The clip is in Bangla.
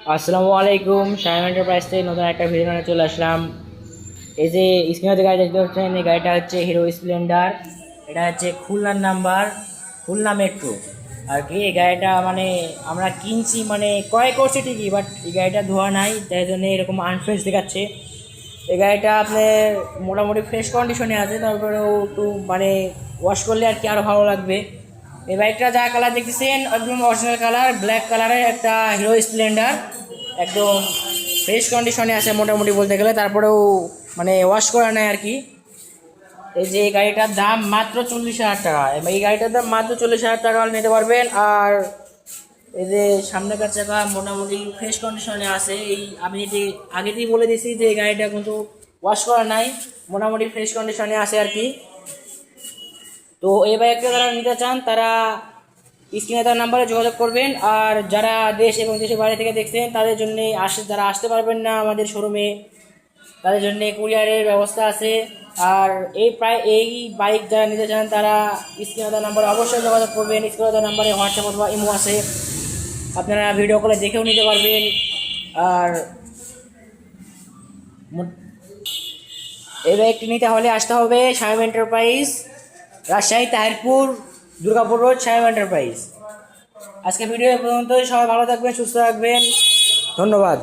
আসসালামু আলাইকুম। শাইম এন্টারপ্রাইজ থেকে নতুন একটা ভিডিও নিয়ে চলে আসলাম। এই যে স্ক্রিনে যে গাড়ি দেখতে পাচ্ছেন, এই গাড়িটা হচ্ছে হিরো স্প্লেন্ডার। এটা হচ্ছে খুলনার নাম্বার, খুলনা মেট্রো আর কি। এই গাড়িটা মানে আমরা কিনছি, মানে ক্রয় করছি ঠিকই, বাট এই গাড়িটা ধোয়া নাই, তাই জন্য এরকম আনফ্রেশ দেখাচ্ছে। এই গাড়িটা আপনার মোটামুটি ফ্রেশ কন্ডিশনে আছে, তারপরেও একটু মানে ওয়াশ করলে আর কি আরও ভালো লাগবে। এই বাইকটা যা কালার দেখতেছেন একদম অরিজিনাল কালার, ব্ল্যাক কালারের একটা হিরো স্প্লেন্ডার। একদম ফ্রেশ কন্ডিশনে আছে মোটামুটি বলতে গেলে, তারপরেও মানে ওয়াশ করা নেয় আর কি। এই যে এই গাড়িটার দাম মাত্র 40,000 টাকা। এই গাড়িটার দাম মাত্র 40,000 টাকা হলে নিতে পারবেন। আর এই যে সামনেকার চাকা মোটামুটি ফ্রেশ কন্ডিশনে আছে। এই আমি যে আগেতেই বলে দিয়েছি যে এই গাড়িটা কিন্তু ওয়াশ করা নাই, মোটামুটি ফ্রেশ কন্ডিশনে আছে আর কি। তো এই বাইকটা যারা নিতে চান তারা স্ক্রিনে তার নাম্বারে যোগাযোগ করবেন। আর যারা দেশ এবং দেশের বাইরে থেকে দেখছেন তাদের জন্য যারা আসতে পারবেন না আমাদের শোরুমে, তাদের জন্য কুরিয়ারের ব্যবস্থা আছে। আর এই বাইক যারা নিতে চান তারা স্ক্রিনে তার নাম্বারে অবশ্যই যোগাযোগ করবেন। স্ক্রিনে তার নাম্বারে হোয়াটসঅ্যাপ অথবা ইমো আছে, আপনারা ভিডিও কলে দেখেও নিতে পারবেন। আর এই বাইকটি নিতে হলে আসতে হবে শাইম enterprise, Rajshahi Tahirpur, Durgapur road, শাইম enterprise. আজকে ভিডিও এ পর্যন্তই। সবাই ভালো থাকবেন, সুস্থ থাকবেন, ধন্যবাদ।